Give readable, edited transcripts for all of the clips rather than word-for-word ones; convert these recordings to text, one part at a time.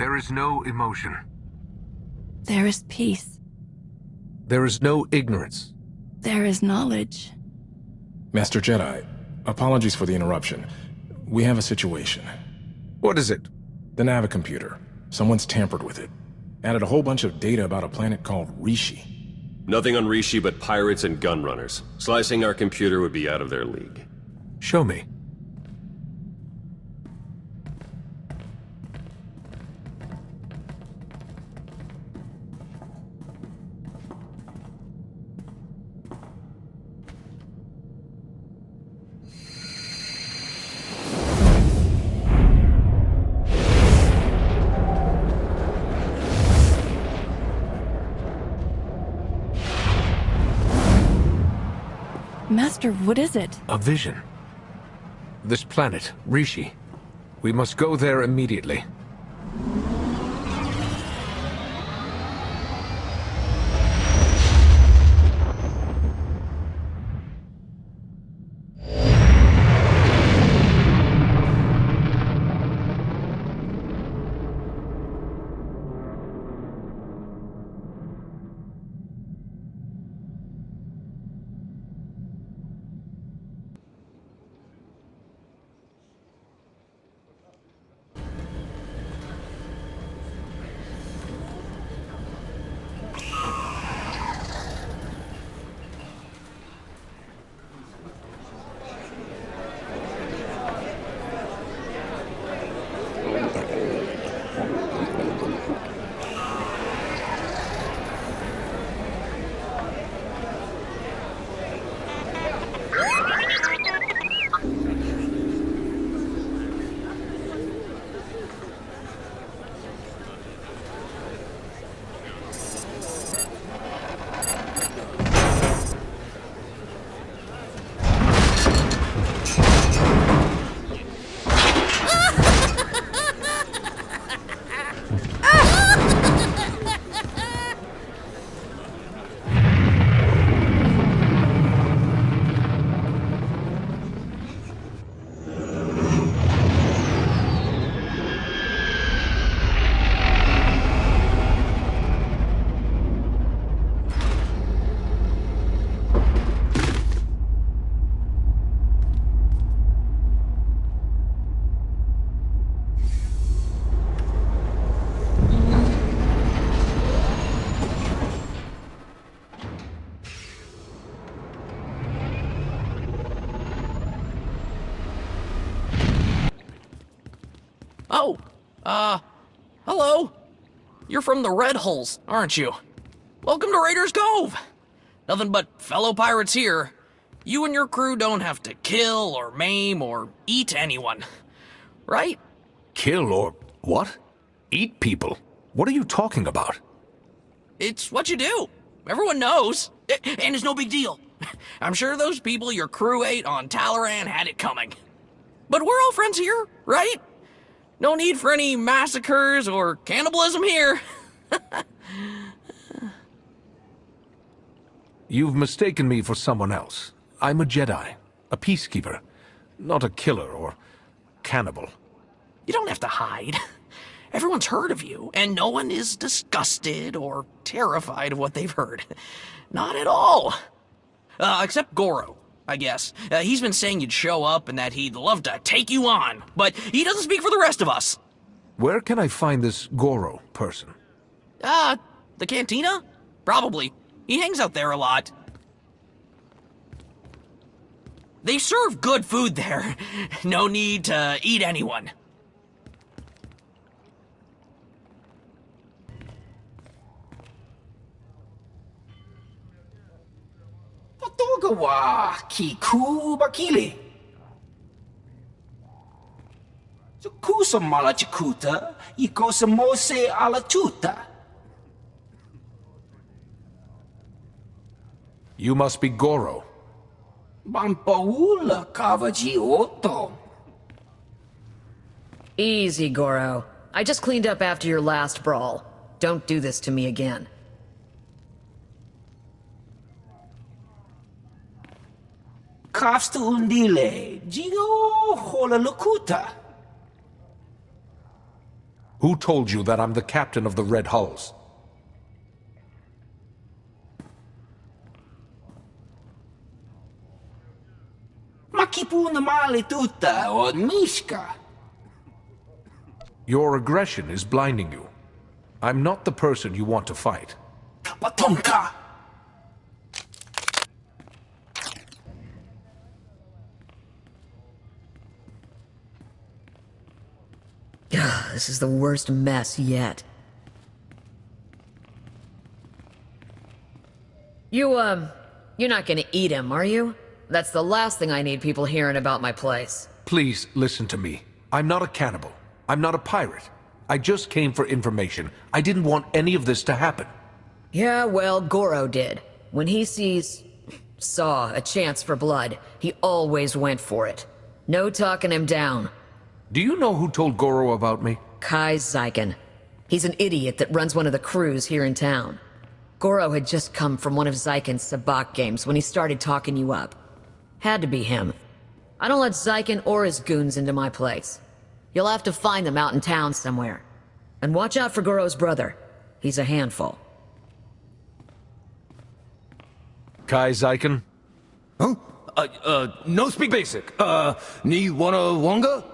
There is no emotion. There is peace. There is no ignorance. There is knowledge. Master Jedi, apologies for the interruption. We have a situation. What is it? The Navicomputer. Someone's tampered with it. Added a whole bunch of data about a planet called Rishi. Nothing on Rishi but pirates and gun runners. Slicing our computer would be out of their league. Show me. Master, what is it? A vision. This planet, Rishi. We must go there immediately. Oh, hello. You're from the Red Hulls, aren't you? Welcome to Raiders Cove. Nothing but fellow pirates here. You and your crew don't have to kill or maim or eat anyone, right? Kill or what? Eat people? What are you talking about? It's what you do. Everyone knows. And it's no big deal. I'm sure those people your crew ate on Talaran had it coming. But we're all friends here, right? No need for any massacres or cannibalism here. You've mistaken me for someone else. I'm a Jedi, a peacekeeper, not a killer or cannibal. You don't have to hide. Everyone's heard of you, and no one is disgusted or terrified of what they've heard. Not at all. Except Goro, I guess. He's been saying you'd show up and that he'd love to take you on, but he doesn't speak for the rest of us. Where can I find this Goro person? The cantina? Probably. He hangs out there a lot. They serve good food there. No need to eat anyone. Togawa kiku bakili. Kusa mala chikuta, ikosa mose ala tuta. You must be Goro. Bampaula kavaji oto. Easy, Goro. I just cleaned up after your last brawl. Don't do this to me again. Kafsta undile, jigo hola lukuta. Who told you that I'm the captain of the Red Hulls? Ma chi pune male tutta, od Mishka? Your aggression is blinding you. I'm not the person you want to fight. Patonka! This is the worst mess yet. You're not gonna eat him, are you? That's the last thing I need people hearing about my place. Please listen to me. I'm not a cannibal. I'm not a pirate. I just came for information. I didn't want any of this to happen. Yeah, well, Goro did. When he saw a chance for blood, he always went for it. No talking him down. Do you know who told Goro about me? Kai Zyken. He's an idiot that runs one of the crews here in town. Goro had just come from one of Zyken's sabak games when he started talking you up. Had to be him. I don't let Zyken or his goons into my place. You'll have to find them out in town somewhere. And watch out for Goro's brother. He's a handful. Kai Zyken? Huh? No speak basic. Ni wanna wonga?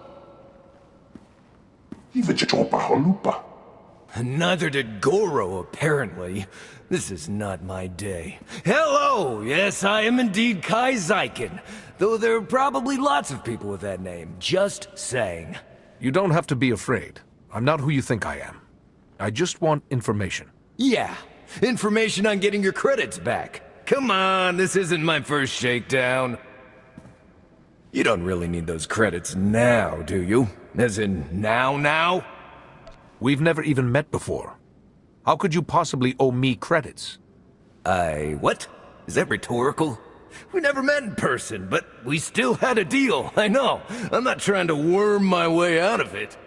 Neither did Goro, apparently. This is not my day. Hello! Yes, I am indeed Kai Zyken. Though there are probably lots of people with that name. Just saying. You don't have to be afraid. I'm not who you think I am. I just want information. Yeah, information on getting your credits back. Come on, this isn't my first shakedown. You don't really need those credits now, do you? As in, now? We've never even met before. How could you possibly owe me credits? What? Is that rhetorical? We never met in person, but we still had a deal, I know. I'm not trying to worm my way out of it.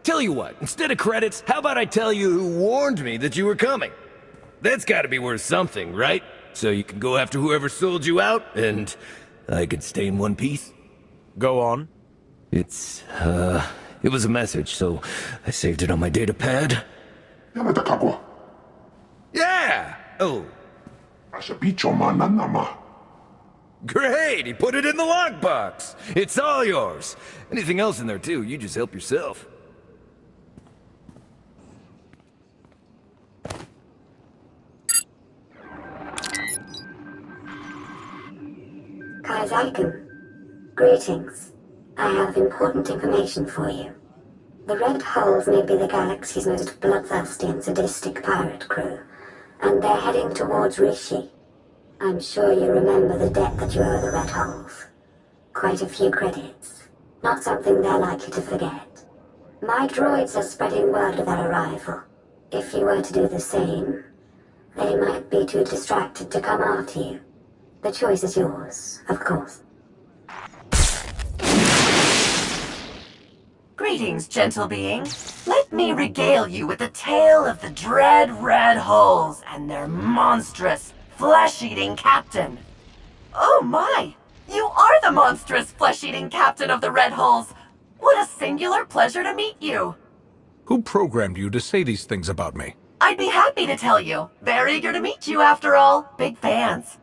Tell you what, instead of credits, how about I tell you who warned me that you were coming? That's gotta be worth something, right? So you can go after whoever sold you out, and I can stay in one piece? Go on. It was a message, so I saved it on my data pad. Yeah! Oh. Great! He put it in the lockbox! It's all yours! Anything else in there too, you just help yourself. Kai Zyken. Greetings. I have important information for you. The Red Hulls may be the galaxy's most bloodthirsty and sadistic pirate crew, and they're heading towards Rishi. I'm sure you remember the debt that you owe the Red Hulls. Quite a few credits. Not something they're likely to forget. My droids are spreading word of their arrival. If you were to do the same, they might be too distracted to come after you. The choice is yours, of course. Greetings, gentle being. Let me regale you with the tale of the dread Red Hulls and their monstrous, flesh-eating captain. Oh my! You are the monstrous, flesh-eating captain of the Red Hulls! What a singular pleasure to meet you! Who programmed you to say these things about me? I'd be happy to tell you. Very eager to meet you, after all. Big fans.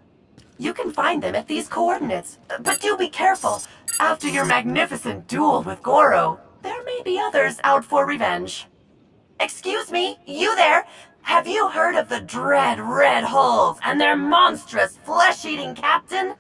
You can find them at these coordinates. But do be careful. After your magnificent duel with Goro, there may be others out for revenge. Excuse me, you there? Have you heard of the dread Red Hulls and their monstrous flesh-eating captain?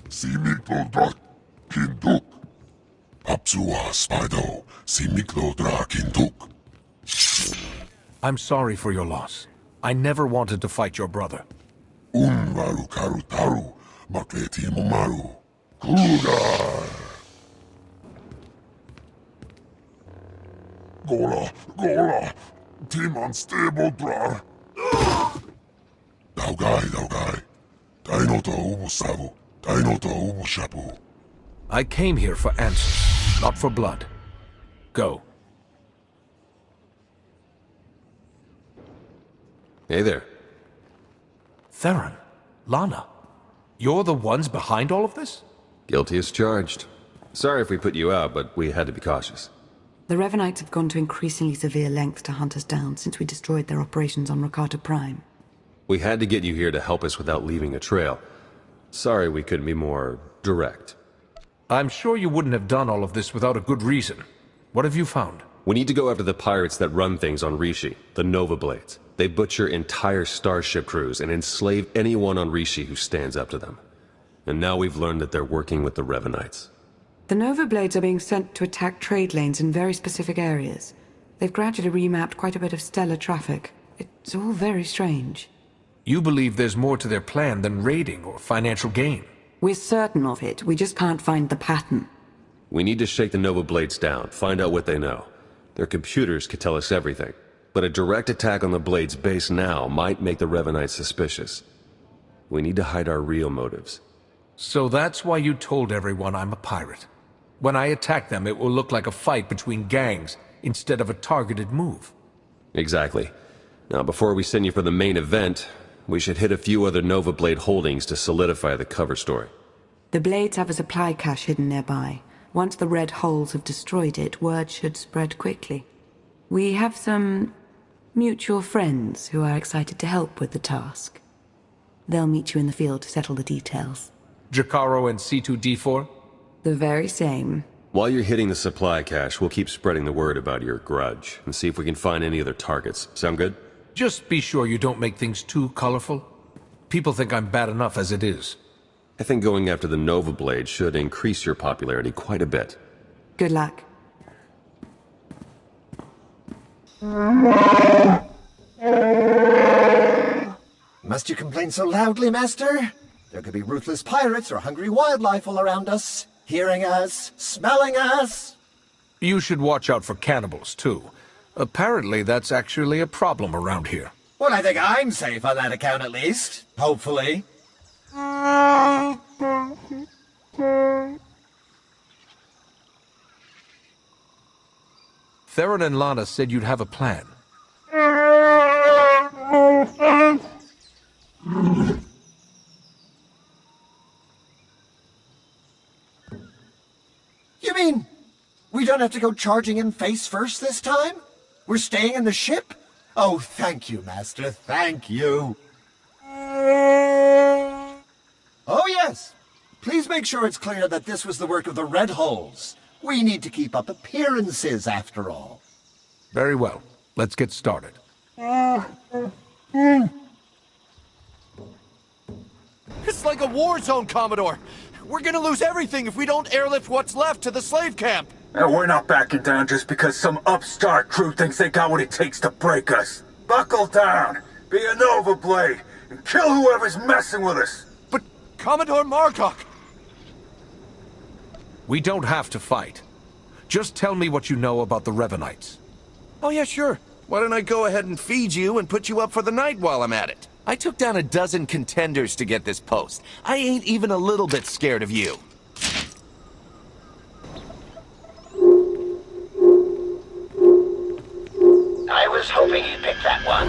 Simiklo Kinduk. Apsua Spido, Simiklo Kinduk. I'm sorry for your loss. I never wanted to fight your brother. Unvaru Karutaru, Makleti Momaru. Kuda. Gola, Tim unstable drar. Daugai. Dainoto Umusabu, Dainoto Umushabu. I came here for answers, not for blood. Go. Hey there. Theron, Lana, you're the ones behind all of this? Guilty as charged. Sorry if we put you out, but we had to be cautious. The Revenites have gone to increasingly severe lengths to hunt us down since we destroyed their operations on Rakata Prime. We had to get you here to help us without leaving a trail. Sorry we couldn't be more direct. I'm sure you wouldn't have done all of this without a good reason. What have you found? We need to go after the pirates that run things on Rishi, the Nova Blades. They butcher entire starship crews and enslave anyone on Rishi who stands up to them. And now we've learned that they're working with the Revenites. The Nova Blades are being sent to attack trade lanes in very specific areas. They've gradually remapped quite a bit of stellar traffic. It's all very strange. You believe there's more to their plan than raiding or financial gain? We're certain of it. We just can't find the pattern. We need to shake the Nova Blades down, find out what they know. Their computers could tell us everything. But a direct attack on the Blades base now might make the Revenites suspicious. We need to hide our real motives. So that's why you told everyone I'm a pirate. When I attack them, it will look like a fight between gangs instead of a targeted move. Exactly. Now, before we send you for the main event, we should hit a few other Nova Blade holdings to solidify the cover story. The Blades have a supply cache hidden nearby. Once the Red Holes have destroyed it, word should spread quickly. We have some mutual friends who are excited to help with the task. They'll meet you in the field to settle the details. Jacaro and C2D4? The very same. While you're hitting the supply cache, we'll keep spreading the word about your grudge and see if we can find any other targets. Sound good? Just be sure you don't make things too colorful. People think I'm bad enough as it is. I think going after the Nova Blade should increase your popularity quite a bit. Good luck. Must you complain so loudly, Master? There could be ruthless pirates or hungry wildlife all around us, hearing us, smelling us. You should watch out for cannibals, too. Apparently, that's actually a problem around here. Well, I think I'm safe on that account at least. Hopefully. Theron and Lana said you'd have a plan. You mean we don't have to go charging in face first this time? We're staying in the ship? Oh, thank you, Master, thank you. Oh, yes. Please make sure it's clear that this was the work of the Red Holes. We need to keep up appearances, after all. Very well. Let's get started. It's like a war zone, Commodore. We're gonna lose everything if we don't airlift what's left to the slave camp. And we're not backing down just because some upstart crew thinks they got what it takes to break us. Buckle down, be a Nova Blade, and kill whoever's messing with us. But Commodore Marcock... We don't have to fight. Just tell me what you know about the Revenites. Oh yeah, sure. Why don't I go ahead and feed you and put you up for the night while I'm at it? I took down a dozen contenders to get this post. I ain't even a little bit scared of you. I was hoping you'd pick that one.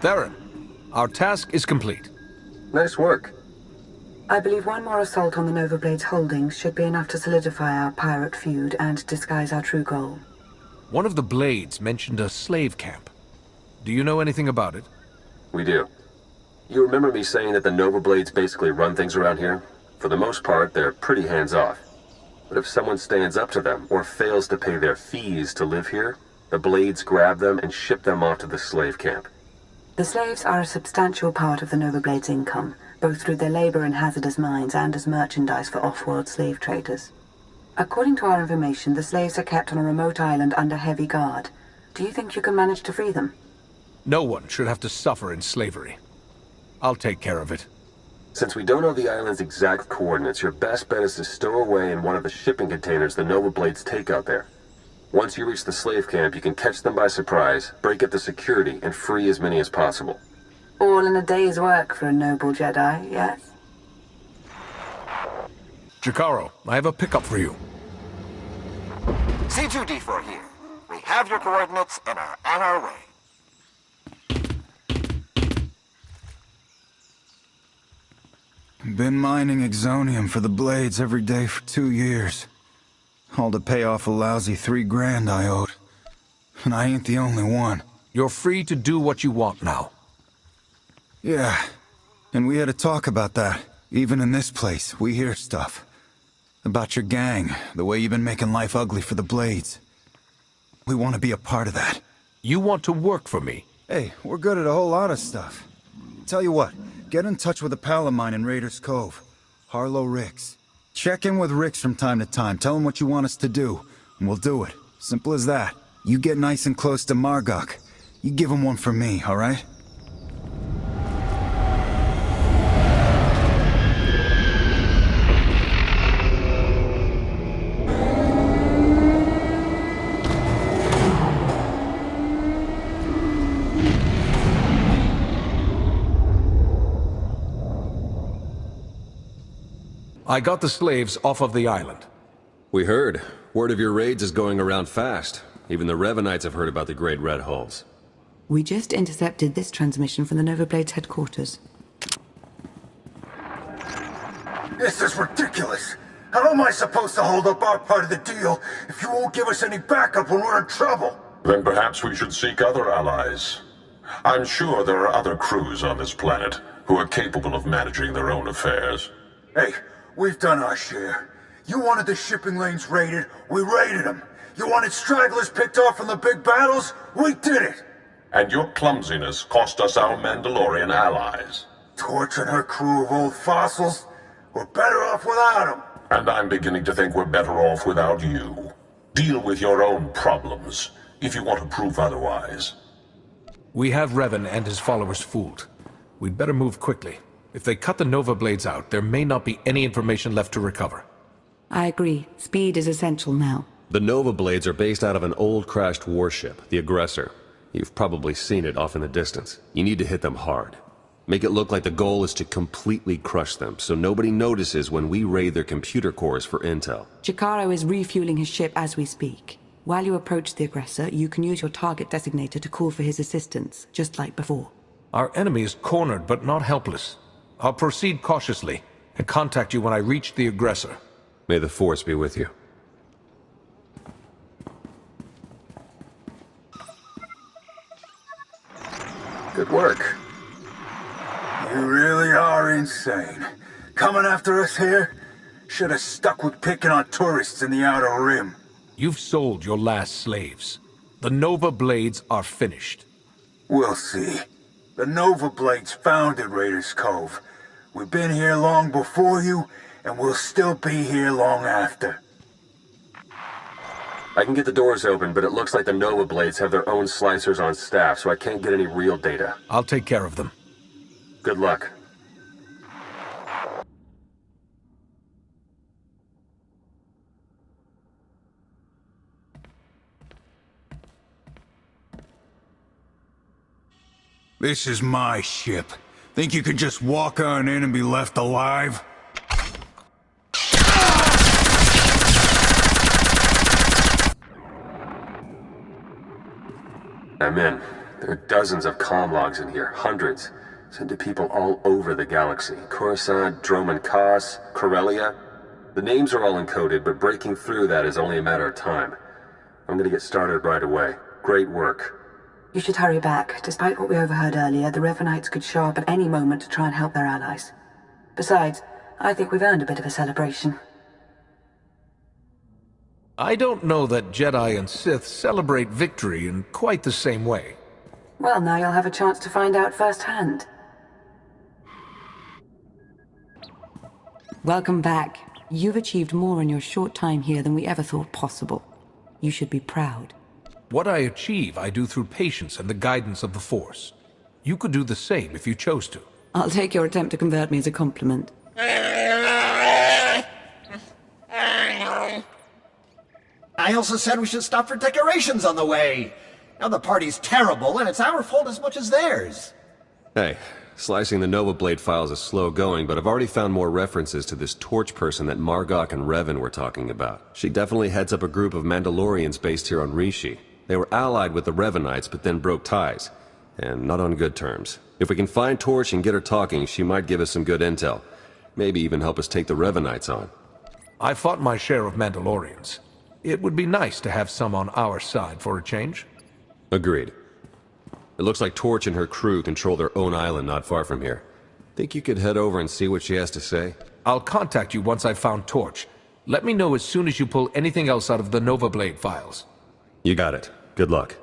Theron, our task is complete. Nice work. I believe one more assault on the Nova Blades holdings should be enough to solidify our pirate feud and disguise our true goal. One of the Blades mentioned a slave camp. Do you know anything about it? We do. You remember me saying that the Nova Blades basically run things around here? For the most part, they're pretty hands-off. But if someone stands up to them or fails to pay their fees to live here, the Blades grab them and ship them off to the slave camp. The slaves are a substantial part of the Nova Blades' income, both through their labor in hazardous mines and as merchandise for off-world slave traders. According to our information, the slaves are kept on a remote island under heavy guard. Do you think you can manage to free them? No one should have to suffer in slavery. I'll take care of it. Since we don't know the island's exact coordinates, your best bet is to stow away in one of the shipping containers the Nova Blades take out there. Once you reach the slave camp, you can catch them by surprise, break up the security, and free as many as possible. All in a day's work for a noble Jedi, yes? Jacaro, I have a pickup for you. C2D4 here. We have your coordinates and are on our way. Been mining exonium for the blades every day for 2 years. All to pay off a lousy $3,000 I owed. And I ain't the only one. You're free to do what you want now. Yeah, and we had a talk about that. Even in this place, we hear stuff. About your gang, the way you've been making life ugly for the Blades. We want to be a part of that. You want to work for me? Hey, we're good at a whole lot of stuff. Tell you what, get in touch with a pal of mine in Raiders Cove, Harlow Ricks. Check in with Ricks from time to time, tell him what you want us to do, and we'll do it. Simple as that. You get nice and close to Margok. You give him one for me, alright? I got the slaves off of the island. We heard. Word of your raids is going around fast. Even the Revenites have heard about the Great Red Hulls. We just intercepted this transmission from the Nova Blades headquarters. This is ridiculous. How am I supposed to hold up our part of the deal if you won't give us any backup when we're in trouble? Then perhaps we should seek other allies. I'm sure there are other crews on this planet who are capable of managing their own affairs. Hey, we've done our share. You wanted the shipping lanes raided, we raided them. You wanted stragglers picked off from the big battles, we did it. And your clumsiness cost us our Mandalorian allies. Torching her crew of old fossils? We're better off without them. And I'm beginning to think we're better off without you. Deal with your own problems, if you want to prove otherwise. We have Revan and his followers fooled. We'd better move quickly. If they cut the Nova Blades out, there may not be any information left to recover. I agree. Speed is essential now. The Nova Blades are based out of an old crashed warship, the Aggressor. You've probably seen it off in the distance. You need to hit them hard. Make it look like the goal is to completely crush them, so nobody notices when we raid their computer cores for intel. Chikaro is refueling his ship as we speak. While you approach the Aggressor, you can use your target designator to call for his assistance, just like before. Our enemy is cornered, but not helpless. I'll proceed cautiously, and contact you when I reach the Aggressor. May the Force be with you. Good work. You really are insane. Coming after us here? Should have stuck with picking on tourists in the Outer Rim. You've sold your last slaves. The Nova Blades are finished. We'll see. The Nova Blades founded Raiders Cove. We've been here long before you, and we'll still be here long after. I can get the doors open, but it looks like the Nova Blades have their own slicers on staff, so I can't get any real data. I'll take care of them. Good luck. This is my ship. Think you could just walk on in and be left alive? I'm in. There are dozens of comm logs in here, hundreds. Sent to people all over the galaxy. Coruscant, Droman Kos, Corellia. The names are all encoded, but breaking through that is only a matter of time. I'm gonna get started right away. Great work. You should hurry back. Despite what we overheard earlier, the Revenites could show up at any moment to try and help their allies. Besides, I think we've earned a bit of a celebration. I don't know that Jedi and Sith celebrate victory in quite the same way. Well, now you'll have a chance to find out firsthand. Welcome back. You've achieved more in your short time here than we ever thought possible. You should be proud. What I achieve, I do through patience and the guidance of the Force. You could do the same if you chose to. I'll take your attempt to convert me as a compliment. I also said we should stop for decorations on the way. Now the party's terrible, and it's our fault as much as theirs. Hey, Slicing the Nova Blade files is slow going, but I've already found more references to this Torch person that Margok and Revan were talking about. She definitely heads up a group of Mandalorians based here on Rishi. They were allied with the Revanites, but then broke ties. And not on good terms. If we can find Torch and get her talking, she might give us some good intel. Maybe even help us take the Revanites on. I fought my share of Mandalorians. It would be nice to have some on our side for a change. Agreed. It looks like Torch and her crew control their own island not far from here. Think you could head over and see what she has to say? I'll contact you once I've found Torch. Let me know as soon as you pull anything else out of the Nova Blade files. You got it. Good luck.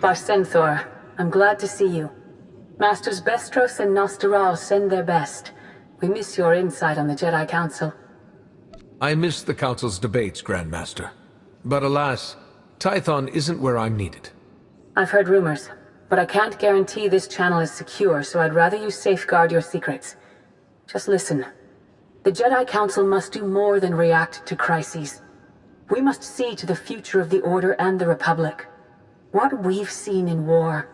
Barsenthor, I'm glad to see you. Masters Bestros and Nostaral send their best. We miss your insight on the Jedi Council. I miss the Council's debates, Grandmaster. But alas, Tython isn't where I'm needed. I've heard rumors, but I can't guarantee this channel is secure, so I'd rather you safeguard your secrets. Just listen. The Jedi Council must do more than react to crises. We must see to the future of the Order and the Republic. What we've seen in war,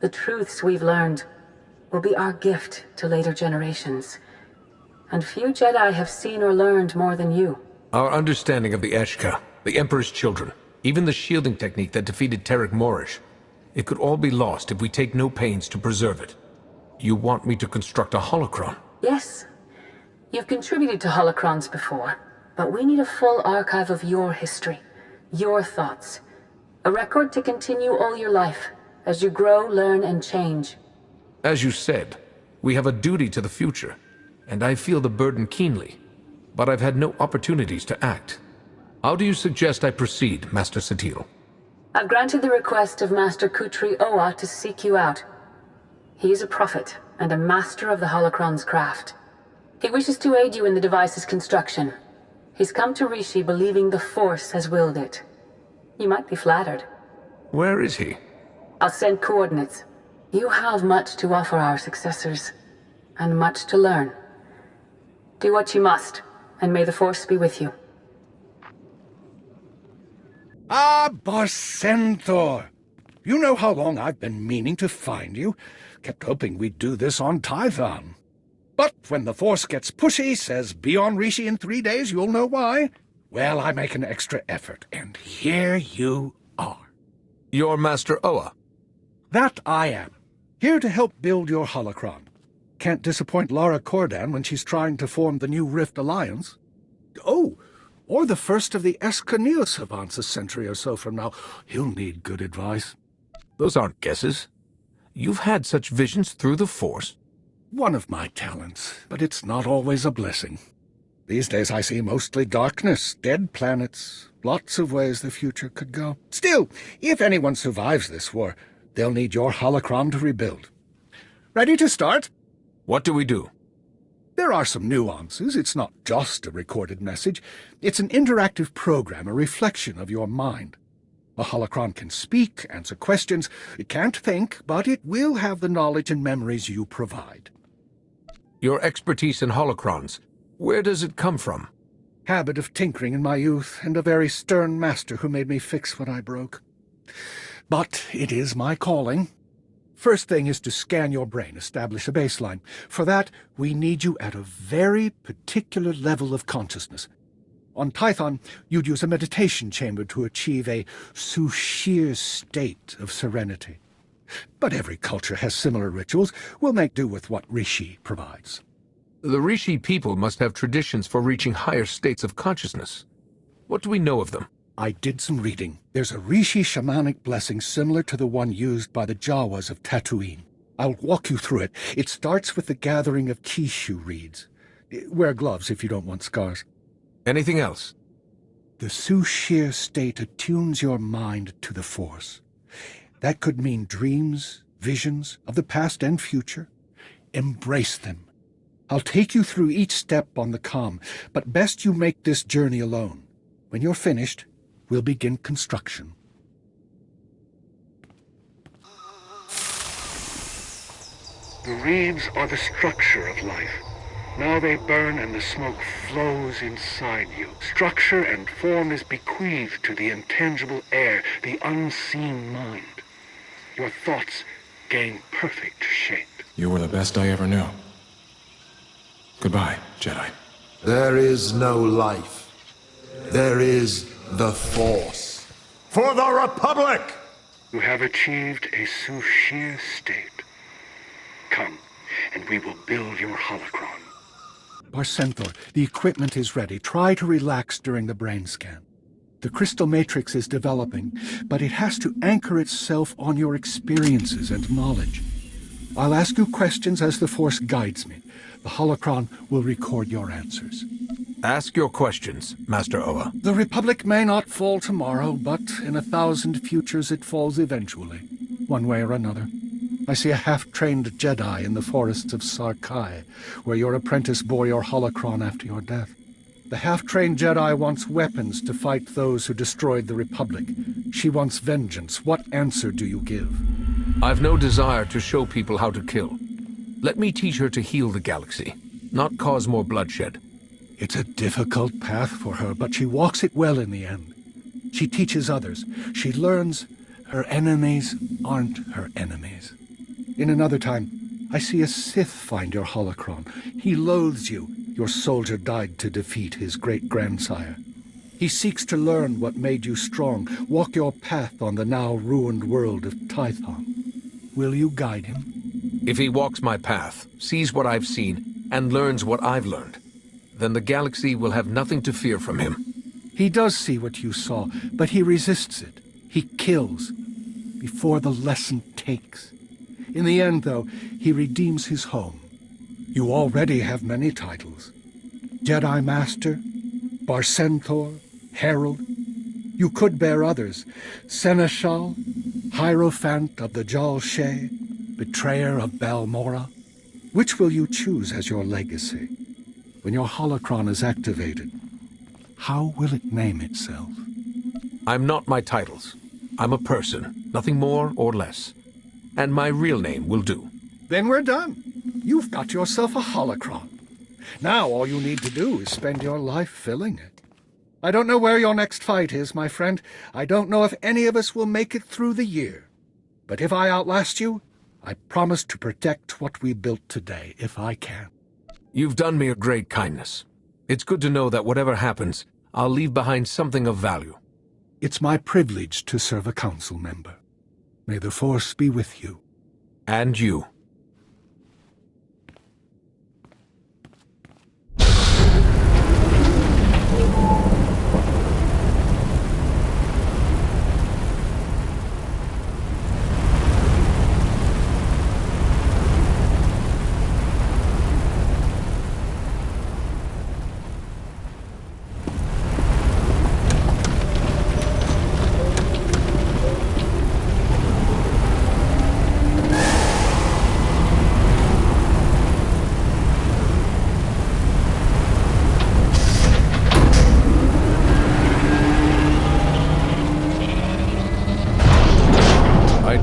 the truths we've learned, will be our gift to later generations. And few Jedi have seen or learned more than you. Our understanding of the Eshka, the Emperor's children, even the shielding technique that defeated Tarek Morish, it could all be lost if we take no pains to preserve it. You want me to construct a holocron? Yes. You've contributed to holocrons before, but we need a full archive of your history, your thoughts. A record to continue all your life, as you grow, learn, and change. As you said, we have a duty to the future, and I feel the burden keenly, but I've had no opportunities to act. How do you suggest I proceed, Master Satil? I've granted the request of Master Kutri Oa to seek you out. He is a prophet and a master of the holocron's craft. He wishes to aid you in the device's construction. He's come to Rishi believing the Force has willed it. You might be flattered. Where is he? I'll send coordinates. You have much to offer our successors, and much to learn. Do what you must, and may the Force be with you. Ah, Barsenthor! You know how long I've been meaning to find you. Kept hoping we'd do this on Tython. But when the Force gets pushy, says be on Rishi in 3 days, you'll know why. Well, I make an extra effort, and here you are. You're Master Oa? That I am. Here to help build your holocron. Can't disappoint Lara Cordan when she's trying to form the new Rift Alliance. Oh, or the first of the Escaneo savants a century or so from now. He'll need good advice. Those aren't guesses. You've had such visions through the Force. One of my talents, but it's not always a blessing. These days I see mostly darkness, dead planets, lots of ways the future could go. Still, if anyone survives this war, they'll need your holocron to rebuild. Ready to start? What do we do? There are some nuances. It's not just a recorded message. It's an interactive program, a reflection of your mind. A holocron can speak, answer questions. It can't think, but it will have the knowledge and memories you provide. Your expertise in holocrons, where does it come from? Habit of tinkering in my youth, and a very stern master who made me fix what I broke. But it is my calling. First thing is to scan your brain, establish a baseline. For that, we need you at a very particular level of consciousness. On Tython, you'd use a meditation chamber to achieve a sushir state of serenity. But every culture has similar rituals. We'll make do with what Rishi provides. The Rishi people must have traditions for reaching higher states of consciousness. What do we know of them? I did some reading. There's a Rishi shamanic blessing similar to the one used by the Jawas of Tatooine. I'll walk you through it. It starts with the gathering of Kishu reeds. Wear gloves if you don't want scars. Anything else? The Sushir state attunes your mind to the Force. That could mean dreams, visions of the past and future. Embrace them. I'll take you through each step on the comm, but best you make this journey alone. When you're finished, we'll begin construction. The reeds are the structure of life. Now they burn and the smoke flows inside you. Structure and form is bequeathed to the intangible air, the unseen mind. Your thoughts gain perfect shape. You were the best I ever knew. Goodbye, Jedi. There is no life. There is the Force. For the Republic! You have achieved a Sushir state. Come, and we will build your holocron. Barsenthor, the equipment is ready. Try to relax during the brain scan. The crystal matrix is developing, but it has to anchor itself on your experiences and knowledge. I'll ask you questions as the Force guides me. The holocron will record your answers. Ask your questions, Master Oa. The Republic may not fall tomorrow, but in 1,000 futures it falls eventually, one way or another. I see a half-trained Jedi in the forests of Sarkai, where your apprentice bore your holocron after your death. The half-trained Jedi wants weapons to fight those who destroyed the Republic. She wants vengeance. What answer do you give? I've no desire to show people how to kill. Let me teach her to heal the galaxy, not cause more bloodshed. It's a difficult path for her, but she walks it well in the end. She teaches others. She learns her enemies aren't her enemies. In another time, I see a Sith find your holocron. He loathes you. Your soldier died to defeat his great-grandsire. He seeks to learn what made you strong, walk your path on the now ruined world of Tython. Will you guide him? If he walks my path, sees what I've seen, and learns what I've learned, then the galaxy will have nothing to fear from him. He does see what you saw, but he resists it. He kills before the lesson takes. In the end, though, he redeems his home. You already have many titles. Jedi Master, Barsenthor, Herald. You could bear others. Seneschal, Hierophant of the Jal Shay, Betrayer of Balmora. Which will you choose as your legacy? When your holocron is activated, how will it name itself? I'm not my titles. I'm a person, nothing more or less. And my real name will do. Then we're done. You've got yourself a holocron. Now all you need to do is spend your life filling it. I don't know where your next fight is, my friend. I don't know if any of us will make it through the year. But if I outlast you, I promise to protect what we built today, if I can. You've done me a great kindness. It's good to know that whatever happens, I'll leave behind something of value. It's my privilege to serve a council member. May the Force be with you. And you.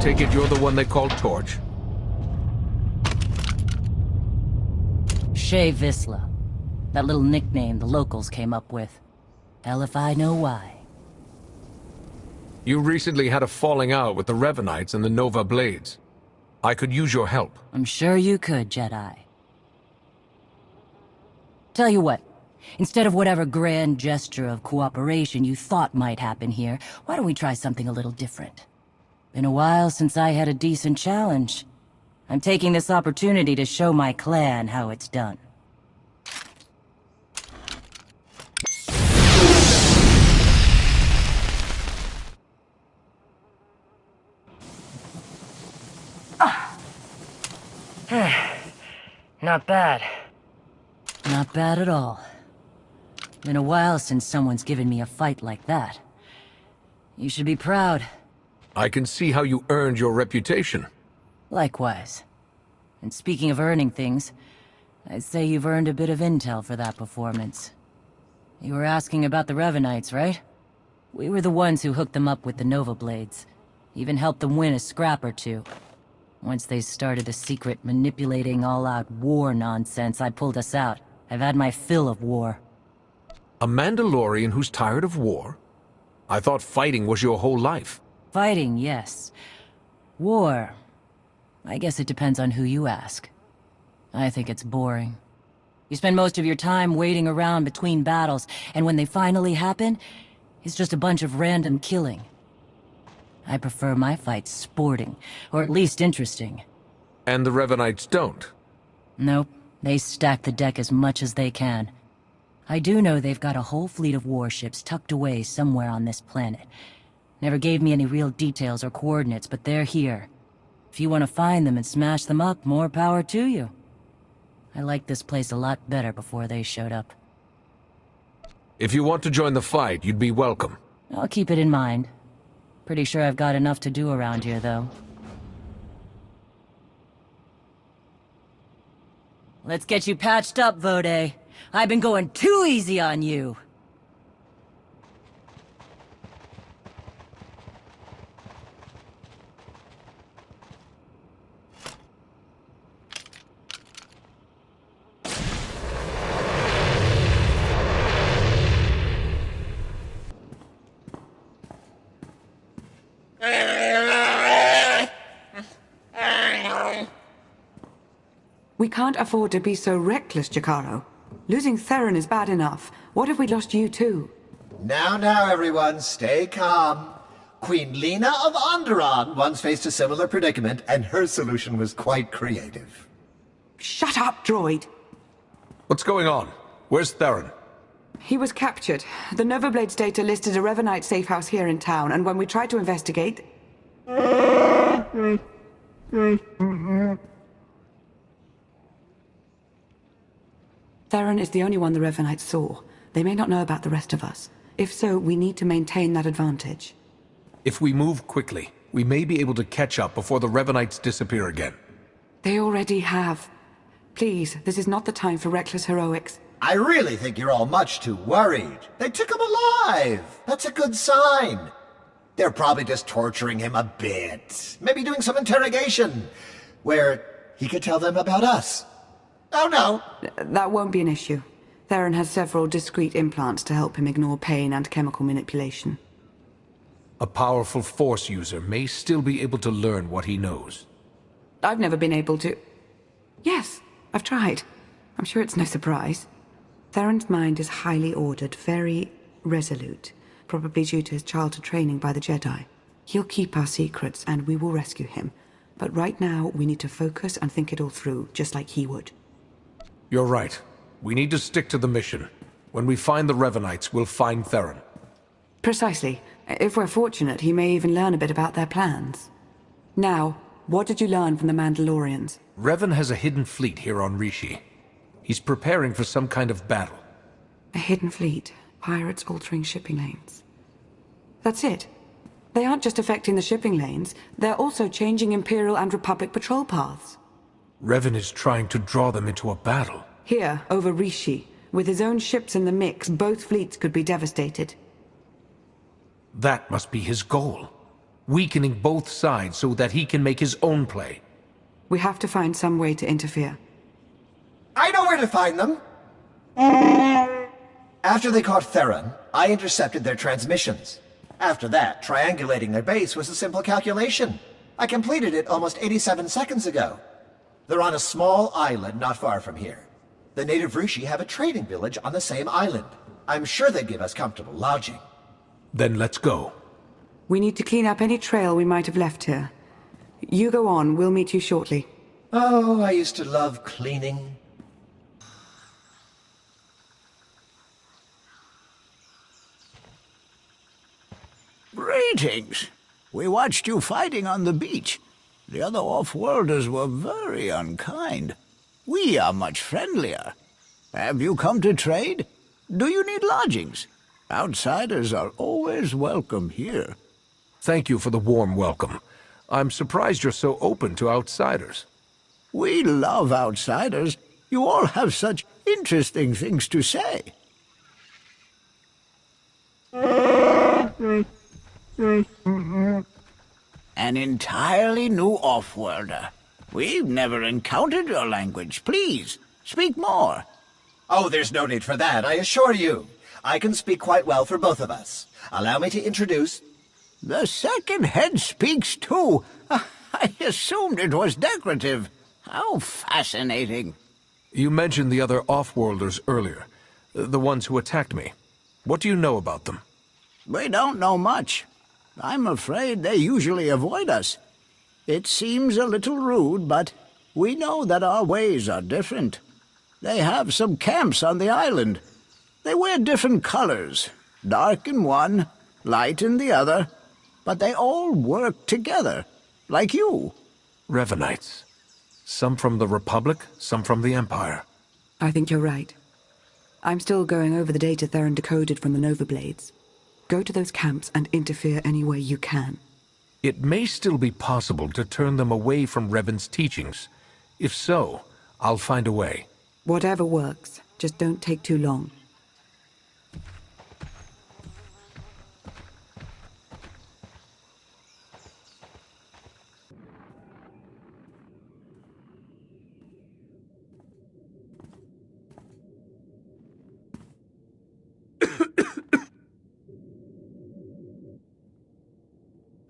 Take it you're the one they called Torch? Shay Visla. That little nickname the locals came up with. Hell if I know why. You recently had a falling out with the Revenites and the Nova Blades. I could use your help. I'm sure you could, Jedi. Tell you what, instead of whatever grand gesture of cooperation you thought might happen here, why don't we try something a little different? Been a while since I had a decent challenge. I'm taking this opportunity to show my clan how it's done. Not bad. Not bad at all. Been a while since someone's given me a fight like that. You should be proud. I can see how you earned your reputation. Likewise. And speaking of earning things, I'd say you've earned a bit of intel for that performance. You were asking about the Revenites, right? We were the ones who hooked them up with the Nova Blades. Even helped them win a scrap or two. Once they started the secret manipulating all-out war nonsense, I pulled us out. I've had my fill of war. A Mandalorian who's tired of war? I thought fighting was your whole life. Fighting, yes. War. I guess it depends on who you ask. I think it's boring. You spend most of your time waiting around between battles, and when they finally happen, it's just a bunch of random killing. I prefer my fights sporting, or at least interesting. And the Revenites don't? Nope. They stack the deck as much as they can. I do know they've got a whole fleet of warships tucked away somewhere on this planet. Never gave me any real details or coordinates, but they're here. If you want to find them and smash them up, more power to you. I liked this place a lot better before they showed up. If you want to join the fight, you'd be welcome. I'll keep it in mind. Pretty sure I've got enough to do around here, though. Let's get you patched up, Vode. I've been going too easy on you. We can't afford to be so reckless, Jakaro. Losing Theron is bad enough. What if we lost you too? Now, everyone, stay calm. Queen Lena of Onderon once faced a similar predicament, and her solution was quite creative. Shut up, droid! What's going on? Where's Theron? He was captured. The Novablade's data listed a Revanite safe house here in town, and when we tried to investigate... Theron is the only one the Revanites saw. They may not know about the rest of us. If so, we need to maintain that advantage. If we move quickly, we may be able to catch up before the Revanites disappear again. They already have. Please, this is not the time for reckless heroics. I really think you're all much too worried. They took him alive. That's a good sign. They're probably just torturing him a bit. Maybe doing some interrogation, where he could tell them about us. Oh, no. That won't be an issue. Theron has several discrete implants to help him ignore pain and chemical manipulation. A powerful Force user may still be able to learn what he knows. I've never been able to... Yes, I've tried. I'm sure it's no surprise. Theron's mind is highly ordered, very resolute, probably due to his childhood training by the Jedi. He'll keep our secrets, and we will rescue him. But right now, we need to focus and think it all through, just like he would. You're right. We need to stick to the mission. When we find the Revanites, we'll find Theron. Precisely. If we're fortunate, he may even learn a bit about their plans. Now, what did you learn from the Mandalorians? Revan has a hidden fleet here on Rishi. He's preparing for some kind of battle. A hidden fleet. Pirates altering shipping lanes. That's it. They aren't just affecting the shipping lanes, they're also changing Imperial and Republic patrol paths. Revan is trying to draw them into a battle. Here, over Rishi. With his own ships in the mix, both fleets could be devastated. That must be his goal. Weakening both sides so that he can make his own play. We have to find some way to interfere. I know where to find them! After they caught Theron, I intercepted their transmissions. After that, triangulating their base was a simple calculation. I completed it almost 87 seconds ago. They're on a small island not far from here. The native Rishi have a trading village on the same island. I'm sure they'd give us comfortable lodging. Then let's go. We need to clean up any trail we might have left here. You go on, we'll meet you shortly. Oh, I used to love cleaning. Greetings. We watched you fighting on the beach. The other off-worlders were very unkind. We are much friendlier. Have you come to trade? Do you need lodgings? Outsiders are always welcome here. Thank you for the warm welcome. I'm surprised you're so open to outsiders. We love outsiders. You all have such interesting things to say. An entirely new off-worlder. We've never encountered your language. Please, speak more. Oh, there's no need for that, I assure you. I can speak quite well for both of us. Allow me to introduce... The second head speaks too. I assumed it was decorative. How fascinating. You mentioned the other off-worlders earlier. The ones who attacked me. What do you know about them? We don't know much. I'm afraid they usually avoid us. It seems a little rude, but we know that our ways are different. They have some camps on the island. They wear different colors, dark in one, light in the other, but they all work together, like you. Revenites. Some from the Republic, some from the Empire. I think you're right. I'm still going over the data Theron decoded from the Nova Blades. Go to those camps and interfere any way you can. It may still be possible to turn them away from Revan's teachings. If so, I'll find a way. Whatever works. Just don't take too long.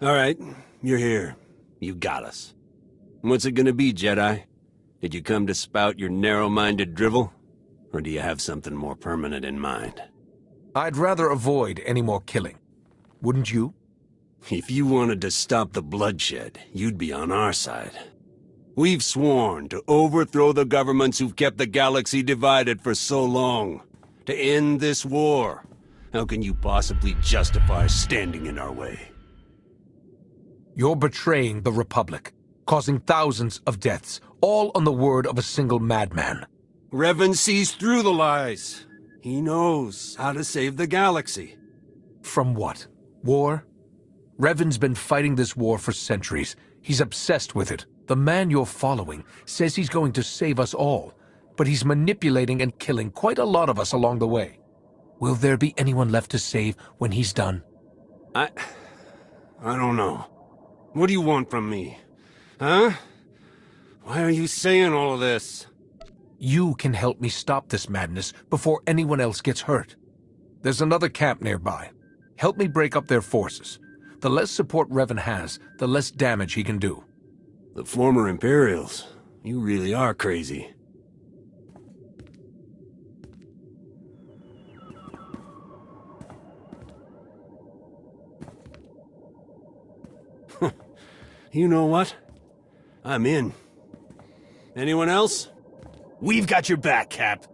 All right, you're here. You got us. What's it gonna be, Jedi? Did you come to spout your narrow-minded drivel? Or do you have something more permanent in mind? I'd rather avoid any more killing. Wouldn't you? If you wanted to stop the bloodshed, you'd be on our side. We've sworn to overthrow the governments who've kept the galaxy divided for so long. To end this war. How can you possibly justify standing in our way? You're betraying the Republic, causing thousands of deaths, all on the word of a single madman. Revan sees through the lies. He knows how to save the galaxy. From what? War? Revan's been fighting this war for centuries. He's obsessed with it. The man you're following says he's going to save us all, but he's manipulating and killing quite a lot of us along the way. Will there be anyone left to save when he's done? I don't know. What do you want from me? Huh? Why are you saying all of this? You can help me stop this madness before anyone else gets hurt. There's another camp nearby. Help me break up their forces. The less support Revan has, the less damage he can do. The former Imperials. You really are crazy. You know what? I'm in. Anyone else? We've got your back, Cap.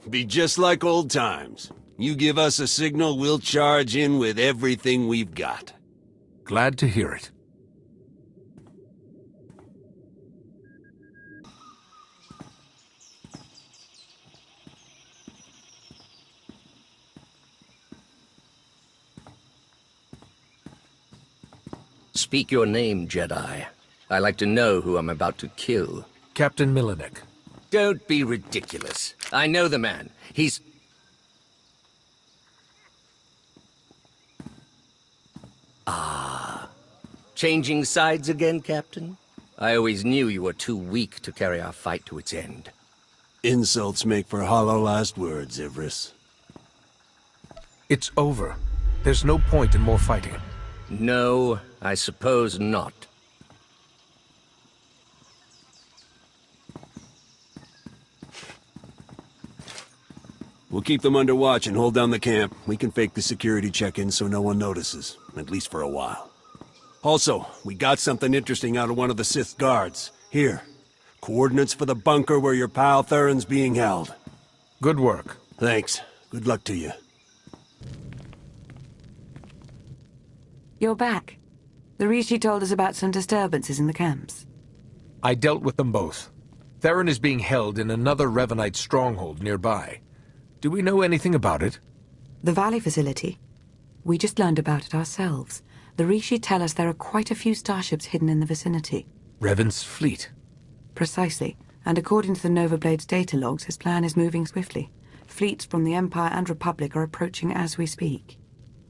Be just like old times. You give us a signal, we'll charge in with everything we've got. Glad to hear it. Speak your name, Jedi. I like to know who I'm about to kill. Captain Milinek. Don't be ridiculous. I know the man. He's... Ah. Changing sides again, Captain? I always knew you were too weak to carry our fight to its end. Insults make for hollow last words, Ivris. It's over. There's no point in more fighting. No, I suppose not. We'll keep them under watch and hold down the camp. We can fake the security check-in so no one notices, at least for a while. Also, we got something interesting out of one of the Sith guards. Here, coordinates for the bunker where your pal Theron's being held. Good work. Thanks. Good luck to you. You're back. The Rishi told us about some disturbances in the camps. I dealt with them both. Theron is being held in another Revanite stronghold nearby. Do we know anything about it? The Valley facility? We just learned about it ourselves. The Rishi tell us there are quite a few starships hidden in the vicinity. Revan's fleet. Precisely. And according to the Nova Blade's data logs, his plan is moving swiftly. Fleets from the Empire and Republic are approaching as we speak.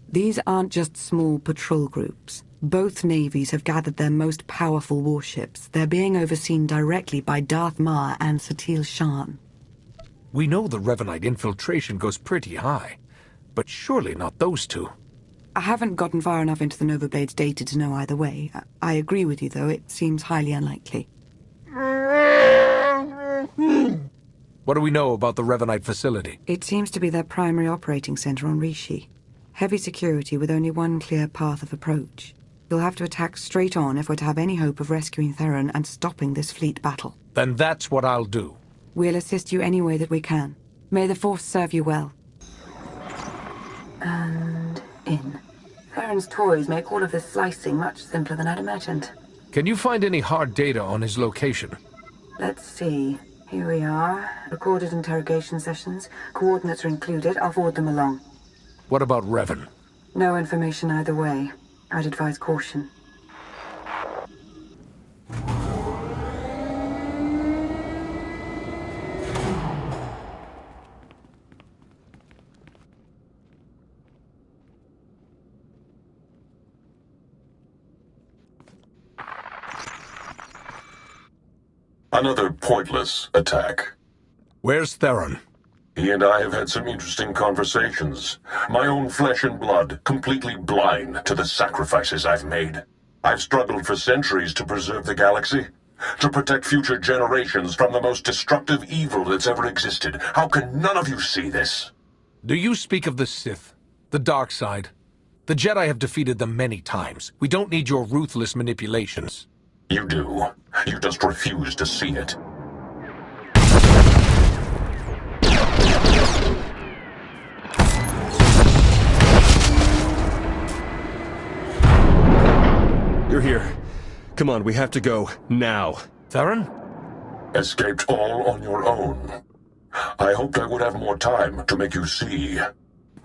These aren't just small patrol groups. Both navies have gathered their most powerful warships. They're being overseen directly by Darth Mar and Satil Shan. We know the Revanite infiltration goes pretty high, but surely not those two. I haven't gotten far enough into the Nova Blade's data to know either way. I agree with you, though. It seems highly unlikely. What do we know about the Revanite facility? It seems to be their primary operating center on Rishi. Heavy security with only one clear path of approach. You'll have to attack straight on if we're to have any hope of rescuing Theron and stopping this fleet battle. Then that's what I'll do. We'll assist you any way that we can. May the Force serve you well. And in. Theron's toys make all of this slicing much simpler than I'd imagined. Can you find any hard data on his location? Let's see. Here we are. Recorded interrogation sessions. Coordinates are included. I'll forward them along. What about Revan? No information either way. I'd advise caution. Another pointless attack. Where's Theron? He and I have had some interesting conversations. My own flesh and blood, completely blind to the sacrifices I've made. I've struggled for centuries to preserve the galaxy, to protect future generations from the most destructive evil that's ever existed. How can none of you see this? Do you speak of the Sith? The dark side? The Jedi have defeated them many times. We don't need your ruthless manipulations. You do. You just refuse to see it. You're here. Come on, we have to go. Now. Theron? Escaped all on your own. I hoped I would have more time to make you see.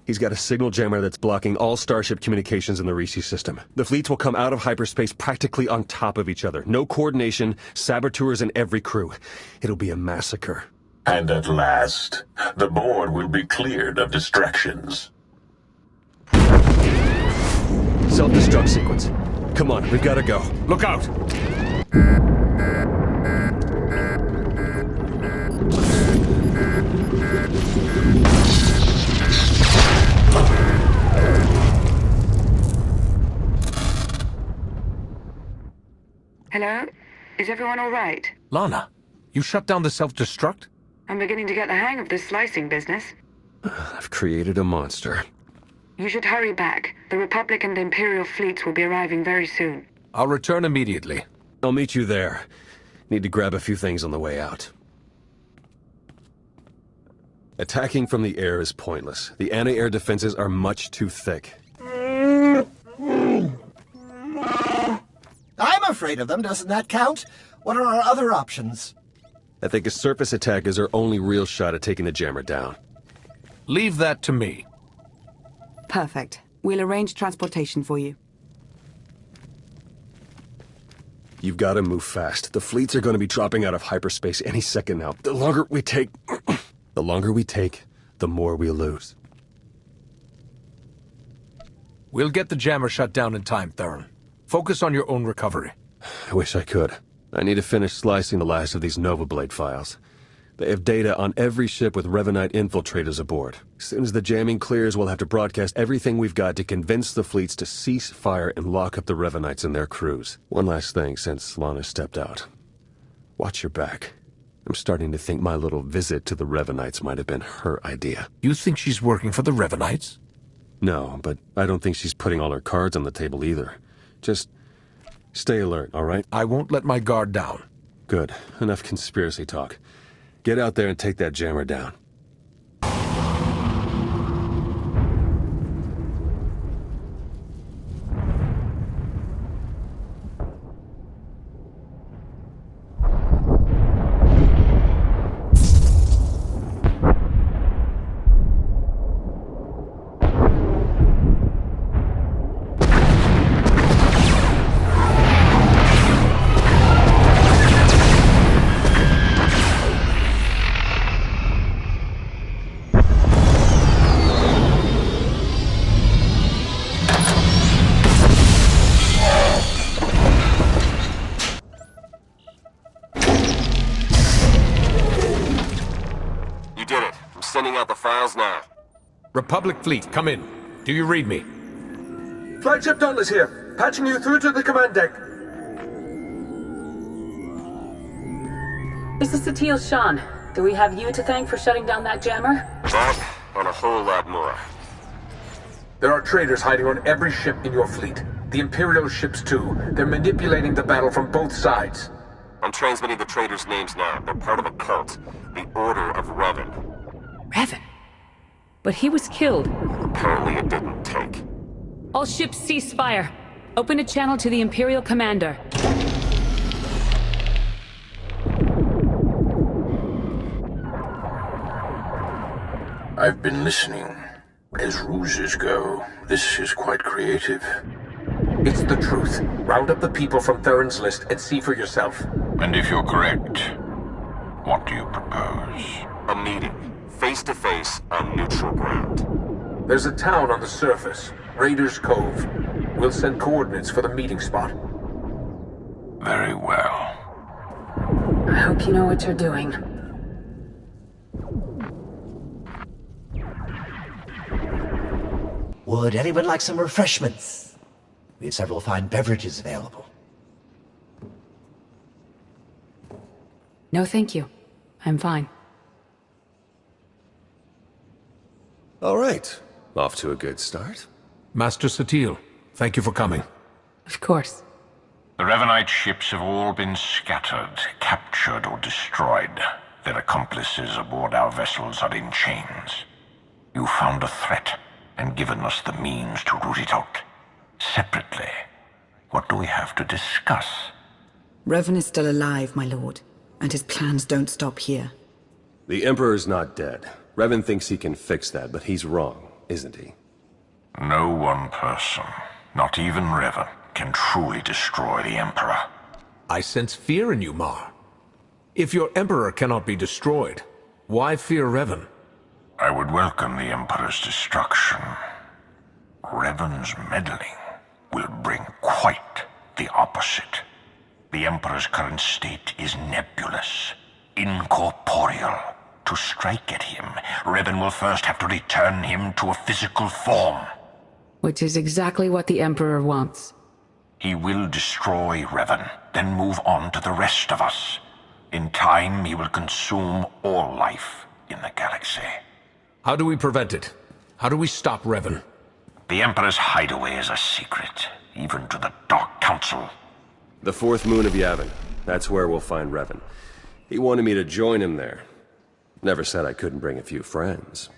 He's got a signal jammer that's blocking all Starship communications in the Rishi system. The fleets will come out of hyperspace practically on top of each other. No coordination, saboteurs in every crew. It'll be a massacre. And at last, the board will be cleared of distractions. Self-destruct sequence. Come on, we've got to go. Look out! Hello? Is everyone all right? Lana, you shut down the self-destruct? I'm beginning to get the hang of this slicing business. I've created a monster. You should hurry back. The Republic and Imperial fleets will be arriving very soon. I'll return immediately. I'll meet you there. Need to grab a few things on the way out. Attacking from the air is pointless. The anti-air defenses are much too thick. I'm afraid of them, doesn't that count? What are our other options? I think a surface attack is our only real shot at taking the jammer down. Leave that to me. Perfect. We'll arrange transportation for you. You've got to move fast. The fleets are going to be dropping out of hyperspace any second now. The longer we take... the more we lose. We'll get the jammer shut down in time, Theron. Focus on your own recovery. I wish I could. I need to finish slicing the last of these Nova Blade files. They have data on every ship with Revanite infiltrators aboard. As soon as the jamming clears, we'll have to broadcast everything we've got to convince the fleets to cease fire and lock up the Revanites and their crews. One last thing since Lana stepped out. Watch your back. I'm starting to think my little visit to the Revanites might have been her idea. You think she's working for the Revanites? No, but I don't think she's putting all her cards on the table either. Just stay alert, all right? I won't let my guard down. Good. Enough conspiracy talk. Get out there and take that jammer down. sending out the files now. Republic fleet, come in. Do you read me? Flagship Dauntless here. Patching you through to the command deck. This is Satil Shan. Do we have you to thank for shutting down that jammer? That, and a whole lot more. There are traitors hiding on every ship in your fleet. The Imperial ships too. They're manipulating the battle from both sides. I'm transmitting the traitors' names now. They're part of a cult. The Order of Revan. Revan? But he was killed. Apparently it didn't take. All ships cease fire. Open a channel to the Imperial Commander. I've been listening. As ruses go, this is quite creative. It's the truth. Round up the people from Theron's list and see for yourself. And if you're correct, what do you propose? A meeting. Face to face on neutral ground. There's a town on the surface. Raiders Cove. We'll send coordinates for the meeting spot. Very well. I hope you know what you're doing. Would anyone like some refreshments? We have several fine beverages available. No, thank you. I'm fine. All right. Off to a good start. Master Satil, thank you for coming. Of course. The Revanite ships have all been scattered, captured, or destroyed. Their accomplices aboard our vessels are in chains. You found a threat and given us the means to root it out. Separately, what do we have to discuss? Revan is still alive, my lord, and his plans don't stop here. The Emperor's not dead. Revan thinks he can fix that, but he's wrong, isn't he? No one person, not even Revan, can truly destroy the Emperor. I sense fear in you, Mar. If your Emperor cannot be destroyed, why fear Revan? I would welcome the Emperor's destruction. Revan's meddling will bring quite the opposite. The Emperor's current state is nebulous, incorporeal. To strike at him, Revan will first have to return him to a physical form. Which is exactly what the Emperor wants. He will destroy Revan, then move on to the rest of us. In time, he will consume all life in the galaxy. How do we prevent it? How do we stop Revan? The Emperor's hideaway is a secret, even to the Dark Council. The fourth moon of Yavin. That's where we'll find Revan. He wanted me to join him there. Never said I couldn't bring a few friends.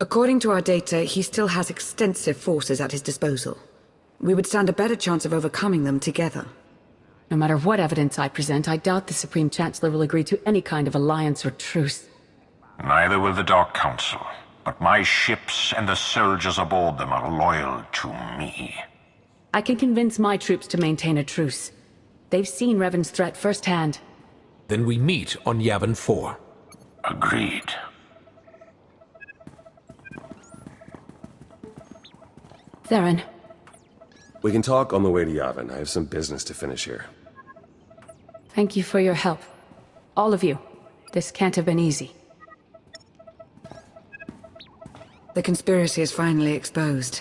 According to our data, he still has extensive forces at his disposal. We would stand a better chance of overcoming them together. No matter what evidence I present, I doubt the Supreme Chancellor will agree to any kind of alliance or truce. Neither will the Dark Council, but my ships and the soldiers aboard them are loyal to me. I can convince my troops to maintain a truce. They've seen Revan's threat firsthand. Then we meet on Yavin 4. Agreed. Theron. We can talk on the way to Yavin. I have some business to finish here. Thank you for your help. All of you. This can't have been easy. The conspiracy is finally exposed.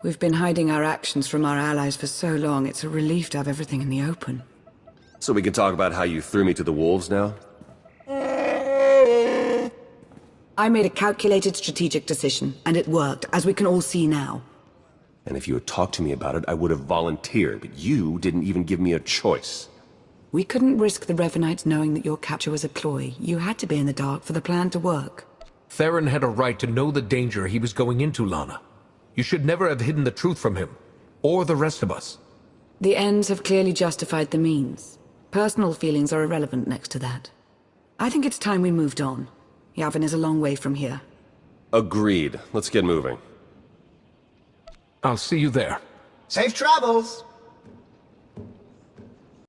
We've been hiding our actions from our allies for so long, it's a relief to have everything in the open. So we can talk about how you threw me to the wolves now? I made a calculated strategic decision, and it worked, as we can all see now. And if you had talked to me about it, I would have volunteered, but you didn't even give me a choice. We couldn't risk the Revanites knowing that your capture was a ploy. You had to be in the dark for the plan to work. Theron had a right to know the danger he was going into, Lana. You should never have hidden the truth from him, or the rest of us. The ends have clearly justified the means. Personal feelings are irrelevant next to that. I think it's time we moved on. Yavin is a long way from here. Agreed. Let's get moving. I'll see you there. Safe travels!